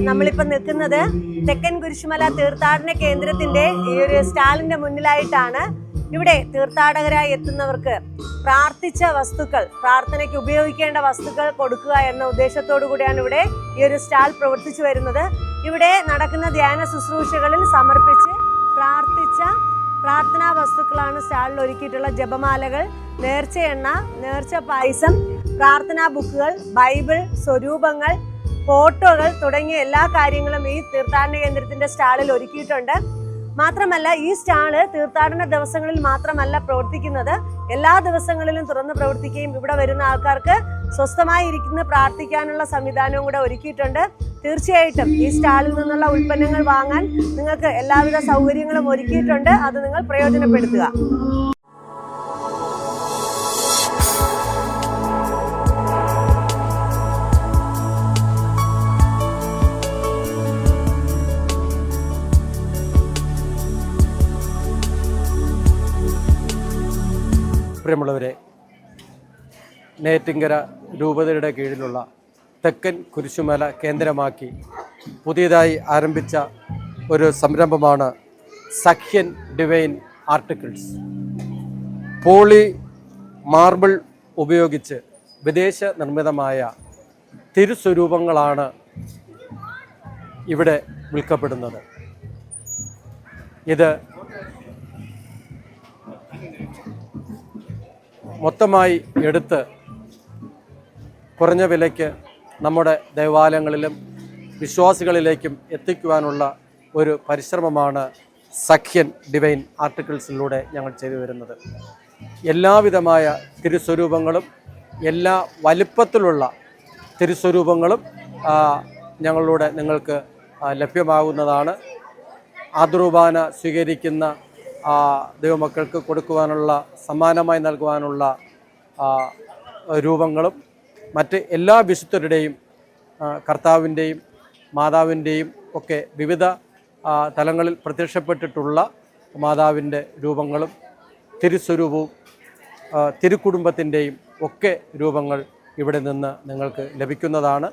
നമ്മളിപ്പോൾ നിൽക്കുന്നത് തെക്കൻ കുരിശുമല തീർത്ഥാടന കേന്ദ്രത്തിന്റെ ഈ ഒരു സ്റ്റാളിന്റെ മുന്നിലായിട്ടാണ്. ഇവിടെ തീർത്ഥാടകരായി എത്തുന്നവർക്ക് പ്രാർത്ഥിച്ച വസ്തുക്കൾ, പ്രാർത്ഥനയ്ക്ക് ഉപയോഗിക്കേണ്ട വസ്തുക്കൾ കൊടുക്കുക എന്ന ഉദ്ദേശത്തോടു കൂടിയാണ് ഇവിടെ ഈ ഒരു സ്റ്റാൾ പ്രവർത്തിച്ചു വരുന്നത്. ഇവിടെ നടക്കുന്ന ധ്യാന ശുശ്രൂഷകളിൽ സമർപ്പിച്ച് പ്രാർത്ഥിച്ച പ്രാർത്ഥനാ വസ്തുക്കളാണ് സ്റ്റാളിൽ ഒരുക്കിയിട്ടുള്ള. ജപമാലകൾ, നേർച്ച എണ്ണ, നേർച്ച പായസം, പ്രാർത്ഥനാ ബുക്കുകൾ, ബൈബിൾ, സ്വരൂപങ്ങൾ, ഫോട്ടോകൾ തുടങ്ങിയ എല്ലാ കാര്യങ്ങളും ഈ തീർത്ഥാടന കേന്ദ്രത്തിന്റെ സ്റ്റാളിൽ ഒരുക്കിയിട്ടുണ്ട്. മാത്രമല്ല ഈ സ്റ്റാള് തീർത്ഥാടന ദിവസങ്ങളിൽ മാത്രമല്ല പ്രവർത്തിക്കുന്നത്, എല്ലാ ദിവസങ്ങളിലും തുറന്ന് പ്രവർത്തിക്കുകയും ഇവിടെ വരുന്ന ആൾക്കാർക്ക് സ്വസ്ഥമായി ഇരിക്കുന്ന പ്രാർത്ഥിക്കാനുള്ള സംവിധാനവും കൂടെ ഒരുക്കിയിട്ടുണ്ട്. തീർച്ചയായിട്ടും ഈ സ്റ്റാളിൽ നിന്നുള്ള ഉൽപ്പന്നങ്ങൾ വാങ്ങാൻ നിങ്ങൾക്ക് എല്ലാവിധ സൗകര്യങ്ങളും ഒരുക്കിയിട്ടുണ്ട്. അത് നിങ്ങൾ പ്രയോജനപ്പെടുത്തുക. പ്രിയമുള്ളവരെ, നെയ്യാറ്റിൻകര രൂപതയുടെ കീഴിലുള്ള തെക്കൻ കുരിശുമല കേന്ദ്രമാക്കി പുതിയതായി ആരംഭിച്ച ഒരു സംരംഭമാണ് സഖ്യൻ ഡിവൈൻ ആർട്ടിക്കിൾസ്. പോളി മാർബിൾ ഉപയോഗിച്ച് വിദേശ നിർമ്മിതമായ തിരുസ്വരൂപങ്ങളാണ് ഇവിടെ വിൽക്കപ്പെടുന്നത്. ഇത് മൊത്തമായി എടുത്ത് കുറഞ്ഞ വിലയ്ക്ക് നമ്മുടെ ദേവാലയങ്ങളിലും വിശ്വാസികളിലേക്കും എത്തിക്കുവാനുള്ള ഒരു പരിശ്രമമാണ് സഖ്യൻ ഡിവൈൻ ആർട്ടിക്കിൾസിലൂടെ ഞങ്ങൾ ചെയ്തു വരുന്നത്. എല്ലാവിധമായ തിരുസ്വരൂപങ്ങളും എല്ലാ വലിപ്പത്തിലുള്ള തിരുസ്വരൂപങ്ങളും ഞങ്ങളിലൂടെ നിങ്ങൾക്ക് ലഭ്യമാകുന്നതാണ്. ആദ്യകുർബാന സ്വീകരിക്കുന്ന ദൈവമക്കൾക്ക് കൊടുക്കുവാനുള്ള, സമ്മാനമായി നൽകുവാനുള്ള രൂപങ്ങളും മറ്റ് എല്ലാ വിശുദ്ധരുടെയും കർത്താവിൻ്റെയും മാതാവിൻ്റെയും ഒക്കെ വിവിധ തലങ്ങളിൽ പ്രത്യക്ഷപ്പെട്ടിട്ടുള്ള മാതാവിൻ്റെ രൂപങ്ങളും തിരുസ്വരൂപവും തിരുക്കുടുംബത്തിൻ്റെയും ഒക്കെ രൂപങ്ങൾ ഇവിടെ നിന്ന് നിങ്ങൾക്ക് ലഭിക്കുന്നതാണ്.